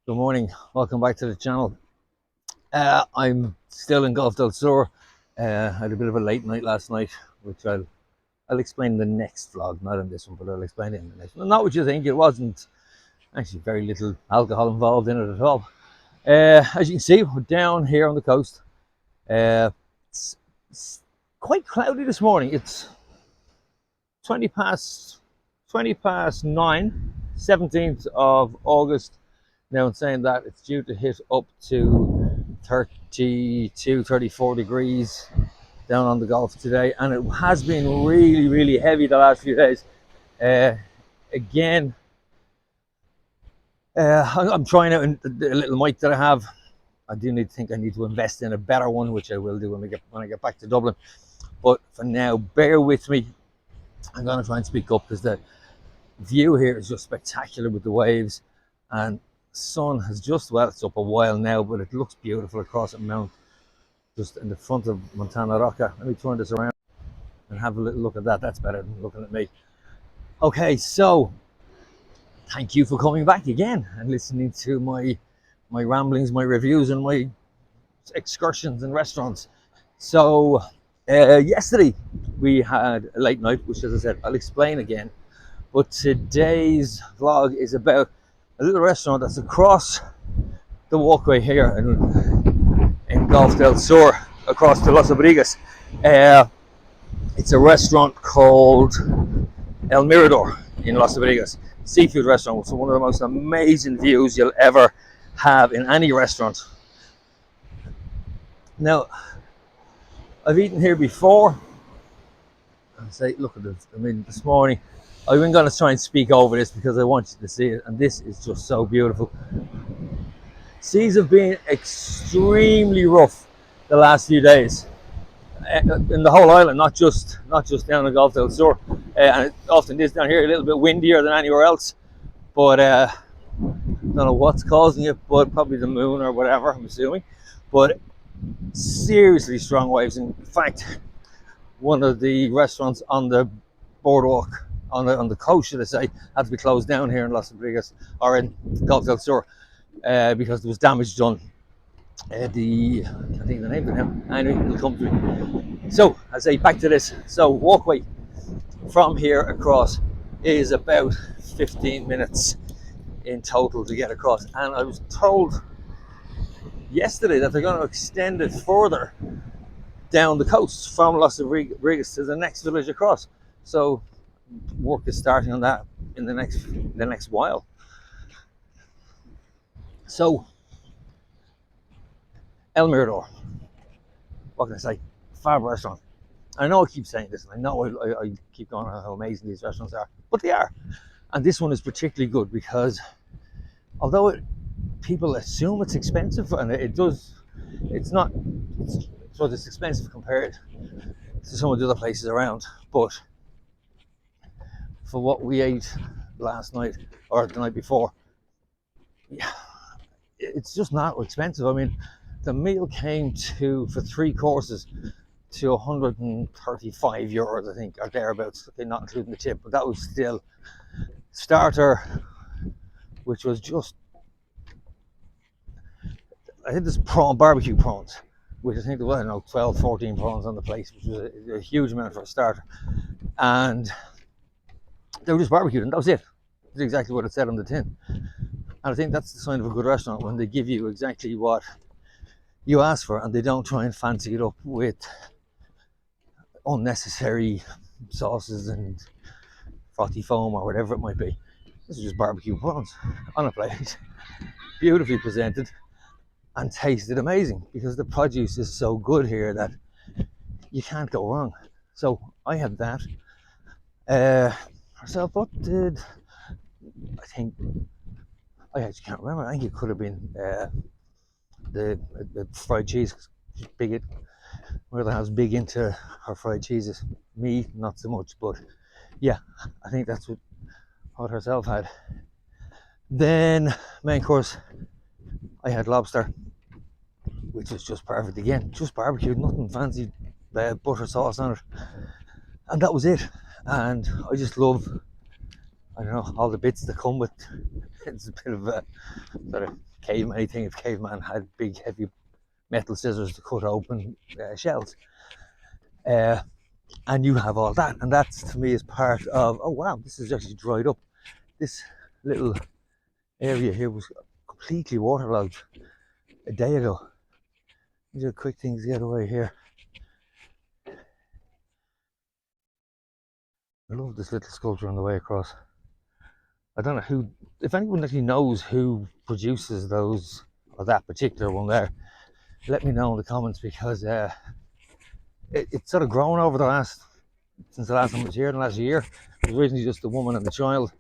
Good morning, welcome back to the channel. I'm still in Golf del Sur. I had a bit of a late night last night, which I'll explain in the next vlog, not in this one, but I'll explain it in the next one. Not what you think, it wasn't actually very little alcohol involved in it at all. As you can see, we're down here on the coast. It's quite cloudy this morning. It's 20 past 9, 17th of August. Now, in saying that, it's due to hit up to 32, 34 degrees down on the Gulf today, and it has been really heavy the last few days. Again, I'm trying out the little mic that I have. I do think I need to invest in a better one, which I will do when I get back to Dublin. But for now, bear with me. I'm going to try and speak up because the view here is just spectacular with the waves, and sun has just, well, it's up a while now, but it looks beautiful across a mount just in the front of Montana Rocca. Let me turn this around and have a little look at that. That's better than looking at me. Okay, so thank you for coming back again and listening to my ramblings, my reviews, and my excursions in restaurants. So yesterday we had a late night, which, as I said, I'll explain again, but today's vlog is about a little restaurant that's across the walkway here in Golf del Sur, across to Los Abrigos. It's a restaurant called El Mirador in Los Abrigos. Seafood restaurant with one of the most amazing views you'll ever have in any restaurant. Now, I've eaten here before. I'll say, look at this. I mean, this morning, I'm going to try and speak over this because I want you to see it, and this is just so beautiful. Seas have been extremely rough the last few days in the whole island, not just down in Golf del Sur, and it often is down here, a little bit windier than anywhere else. But I don't know what's causing it, but probably the moon or whatever, I'm assuming. But seriously strong waves. In fact, one of the restaurants on the boardwalk, on the coast, should I say, had to be closed down here in Los Abrigos, or in Golf del Sur, because there was damage done. I can't think of the name of it now. Anyway, it'll come to me. So, I say, back to this. So, walkway from here across is about 15 minutes in total to get across. And I was told yesterday that they're going to extend it further down the coast from Los Abrigos to the next village across. So, work is starting on that in the next while. So, El Mirador, what can I say? Fab restaurant. I know I keep saying this, and I know I keep going on how amazing these restaurants are, but they are. And this one is particularly good because although people assume it's expensive, and it's not. It's expensive compared to some of the other places around, but for what we ate last night or the night before, yeah, it's just not expensive. I mean, the meal came for 3 courses to 135 euros, I think, or thereabouts. Okay, not including the tip, but that was still starter, which was just, I think there's barbecue prawns, which I think there was, I don't know, 12, 14 prawns on the plate, which was a huge amount for a starter. And they were just barbecued, and that was it. That's exactly what it said on the tin. And I think that's the sign of a good restaurant, when they give you exactly what you ask for, and they don't try and fancy it up with unnecessary sauces and frothy foam or whatever it might be. This is just barbecue prawns on a plate, beautifully presented, and tasted amazing because the produce is so good here that you can't go wrong. So I had that. Myself, what did I think? I actually can't remember. I think it could have been the fried cheese. Mother-in-law's big into her fried cheeses. Me, not so much, but yeah, I think that's what herself had. Then main course, I had lobster, which was just perfect again, just barbecued, nothing fancy, butter sauce on it, and that was it. And I just love, I don't know, all the bits that come with It's a bit of a sort of caveman thing. If caveman had big, heavy metal scissors to cut open shells, and you have all that, and that to me is part of. Oh wow, this is actually dried up. This little area here was completely waterlogged a day ago. These are quick things to get away here. I love this little sculpture on the way across. I don't know who, if anyone actually knows who produces those or that particular one there, let me know in the comments, because it's sort of grown over since the last time I was here, in the last year. It was originally just the woman and the child,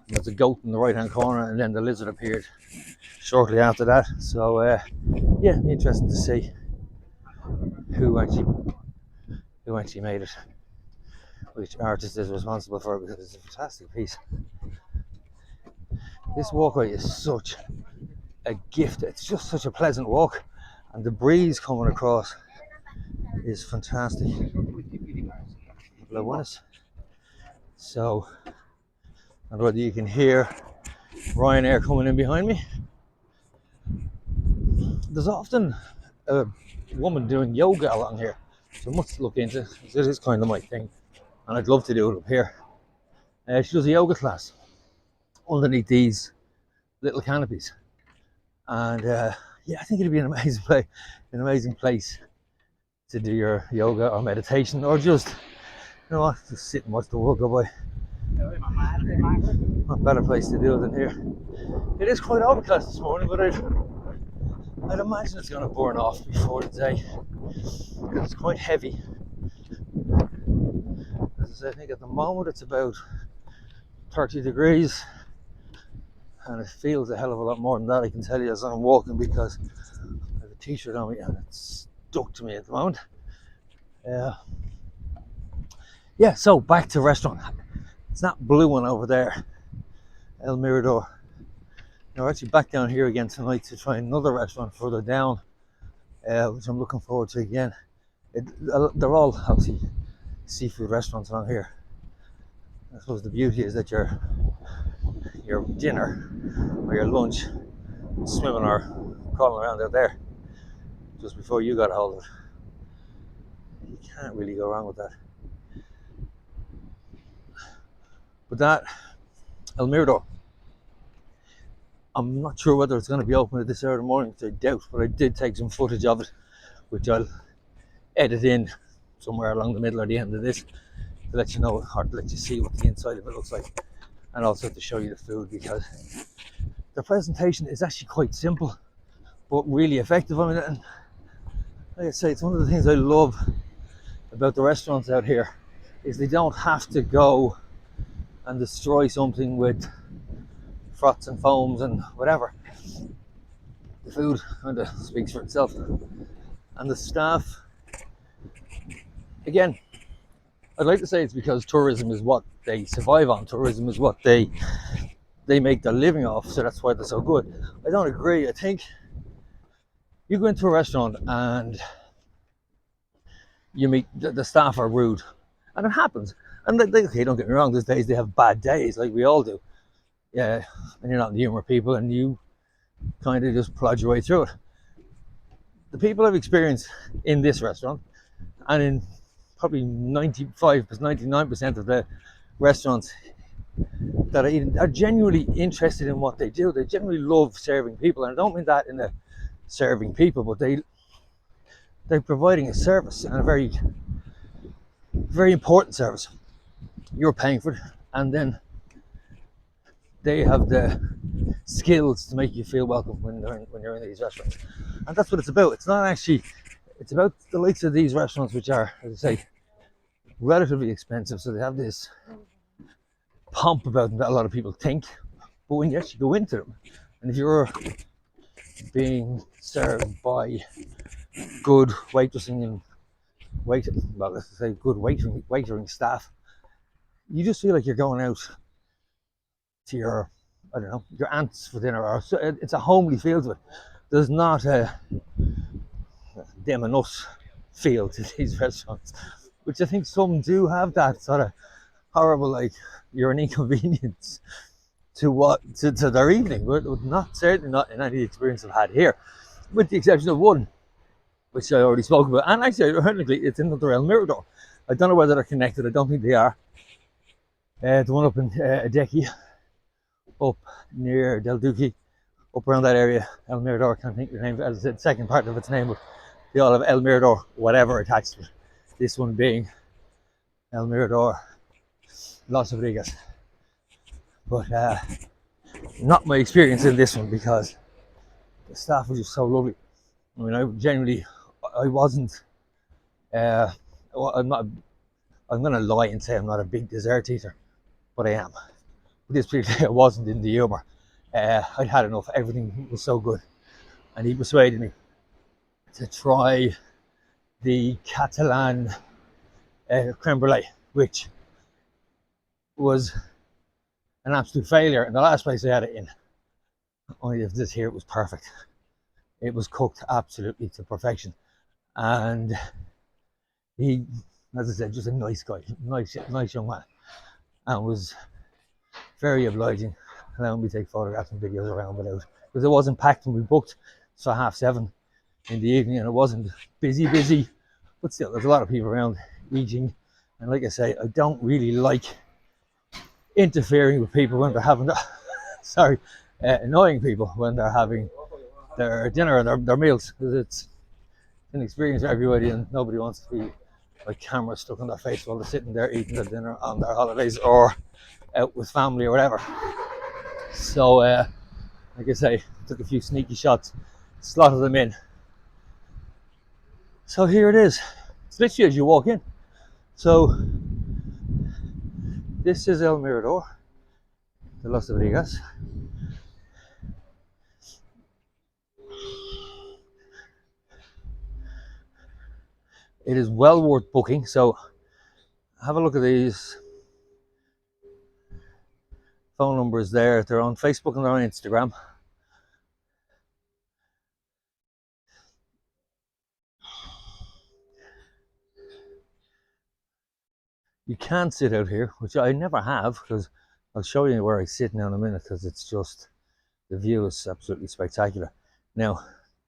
and there's a goat in the right hand corner, and then the lizard appeared shortly after that. So yeah, interesting to see who actually made it, which artist is responsible for it, because it's a fantastic piece. This walkway is such a gift. It's just such a pleasant walk, and the breeze coming across is fantastic. So, and whether you can hear Ryanair coming in behind me. There's often a woman doing yoga along here, so I must look into it. It is kind of my thing, and I'd love to do it up here. She does a yoga class underneath these little canopies, and yeah, I think it'd be an amazing place to do your yoga or meditation, or just, you know what, just sit and watch the world go by. Not a better place to do it than here. It is quite overcast this morning, but I'd imagine it's going to burn off before the day, because it's quite heavy. As I said, I think at the moment it's about 30 degrees, and it feels a hell of a lot more than that, I can tell you, as I'm walking, because I have a t-shirt on me and it's stuck to me at the moment. Yeah, so back to restaurant. It's that blue one over there, El Mirador. Now we're actually back down here again tonight to try another restaurant further down, which I'm looking forward to again. They're all obviously seafood restaurants around here. I suppose the beauty is that your dinner or your lunch swimming or crawling around out there just before you got a hold of it. You can't really go wrong with that. But that El Mirador, I'm not sure whether it's going to be open at this hour of the morning, which I doubt, but I did take some footage of it, which I'll edit in somewhere along the middle or the end of this, to let you know, or to let you see what the inside of it looks like, and also to show you the food, because the presentation is actually quite simple but really effective. I mean, and like I say, it's one of the things I love about the restaurants out here, is they don't have to go and destroy something with froths and foams and whatever. The food kind of speaks for itself, and the staff, again, I'd like to say it's because tourism is what they survive on. Tourism is what they make their living off, so that's why they're so good. I don't agree. I think you go into a restaurant and you meet the staff are rude, and it happens. And okay, don't get me wrong, these days they have bad days, like we all do. Yeah, and you're not the humor people, and you kind of just plod your way through it. The people I've experienced in this restaurant, and in probably 99% of the restaurants that I eat, are genuinely interested in what they do. They genuinely love serving people, and I don't mean that in a serving people, but they're providing a service, and a very, very important service. You're paying for it, and then they have the skills to make you feel welcome when you're in these restaurants. And that's what it's about. It's not actually, it's about the likes of these restaurants, which are, as I say, relatively expensive, so they have this pomp about them that a lot of people think. But when you actually go into them, and if you're being served by good waitressing and let's say good waitering staff, you just feel like you're going out to your, I don't know, your aunt's for dinner, or it's a homely feel to it. There's not a them and us feel to these restaurants, which I think some do have that sort of horrible, like, you're an inconvenience to their evening, but not certainly not in any experience I've had here, with the exception of one, which I already spoke about. And actually, ironically, it's in the El Mirador. I don't know whether they're connected. I don't think they are. The one up in Adeki, up near Del Duque, up around that area, El Mirador. Can't think of the name. As I said, second part of its name, but they all have El Mirador, whatever attached to it. This one being El Mirador, Los Abrigos. But not my experience in this one, because the staff was just so lovely. I mean, I wasn't. I'm not. I'm going to lie and say I'm not a big dessert eater, but I am. But this particular, I wasn't in the humour. I'd had enough. Everything was so good, and he persuaded me to try the Catalan creme brulee, which was an absolute failure. And the last place I had it in, only if this here, it was perfect. It was cooked absolutely to perfection, and he, as I said, just a nice guy, nice young man, and was very obliging, allowing me to take photographs and videos around without, because it wasn't packed when we booked, so 7:30 in the evening, and it wasn't busy, but still, there's a lot of people around eating, and like I say, I don't really like interfering with people when they're having annoying people when they're having their dinner or their meals, because it's an experience for everybody, and nobody wants to be like camera stuck on their face while they're sitting there eating their dinner on their holidays or out with family or whatever. So like I say, took a few sneaky shots, slotted them in. So here it is. It's literally as you walk in. So this is El Mirador de Los Abrigos. It is well worth booking, so have a look at these phone numbers there. They're on Facebook and they're on Instagram. You can sit out here, which I never have, because I'll show you where I sit now in a minute, because it's just, the view is absolutely spectacular. Now,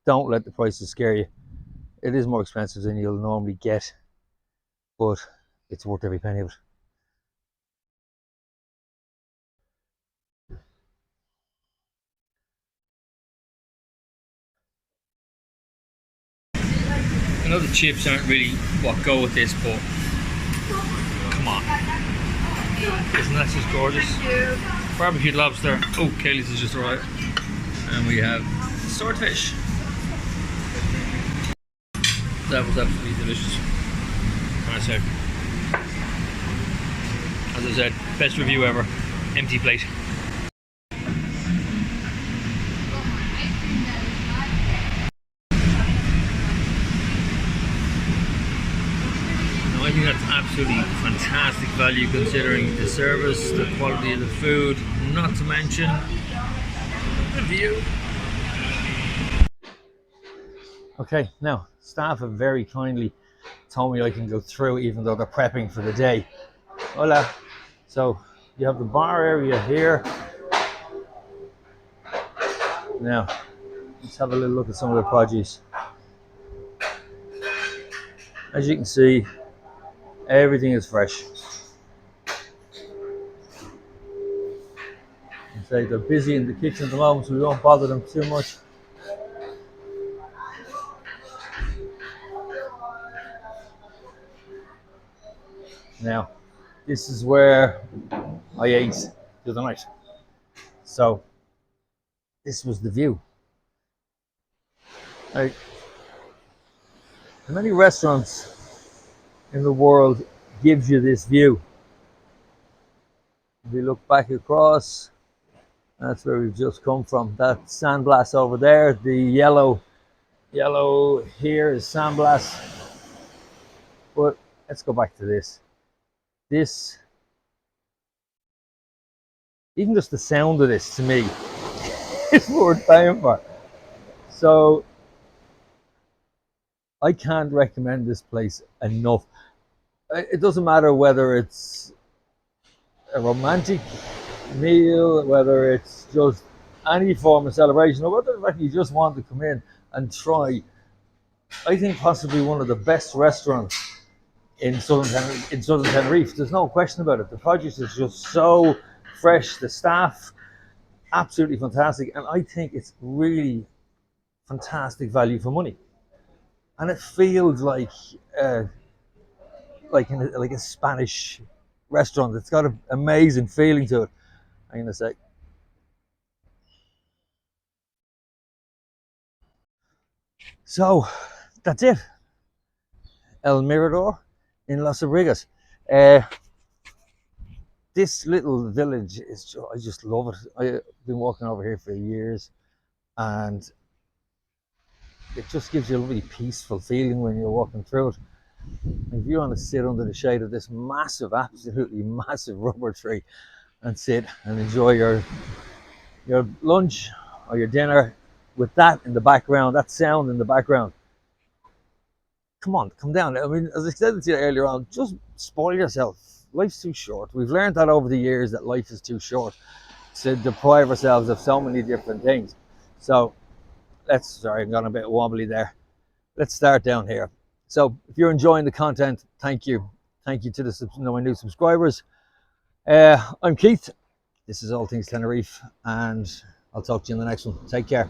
don't let the prices scare you. It is more expensive than you'll normally get, but it's worth every penny of it. I know the chips aren't really what go with this, but come on. Isn't that just gorgeous? Barbecued lobster. Oh, Kaylee's has just arrived. And we have swordfish. That was absolutely delicious. Can I say? As I said, best review ever. Empty plate. I think that's absolutely fantastic value considering the service, the quality of the food, not to mention the view. Okay, now staff have very kindly told me I can go through even though they're prepping for the day. Hola. So you have the bar area here. Now let's have a little look at some of the produce. As you can see, everything is fresh. Say they're busy in the kitchen at the moment, so we won't bother them too much. Now, this is where I ate the other night. So, this was the view. Like, many restaurants in the world gives you this view. If we look back across, that's where we've just come from. That sandblast over there, the yellow here is sandblast. But let's go back to this. This, even just the sound of this to me is worth paying for. So I can't recommend this place enough. It doesn't matter whether it's a romantic meal, whether it's just any form of celebration, or whether you just want to come in and try, I think possibly one of the best restaurants in Southern Tenerife. There's no question about it. The produce is just so fresh. The staff absolutely fantastic, and I think it's really fantastic value for money. And it feels uh, like a Spanish restaurant. It's got an amazing feeling to it. I'm gonna say. So that's it. El Mirador in Los Abrigos. Uh, this little village is I just love it. I've been walking over here for years, and it just gives you a really peaceful feeling when you're walking through it. If you want to sit under the shade of this massive, absolutely massive rubber tree and sit and enjoy your lunch or your dinner with that in the background, that sound in the background, come on, come down. I mean, as I said to you earlier on, just spoil yourself. Life's too short. We've learned that over the years that life is too short to deprive ourselves of so many different things. So sorry, I'm going a bit wobbly there. Let's start down here. So if you're enjoying the content, thank you. Thank you to my new subscribers. I'm Keith. This is All Things Tenerife, and I'll talk to you in the next one. Take care.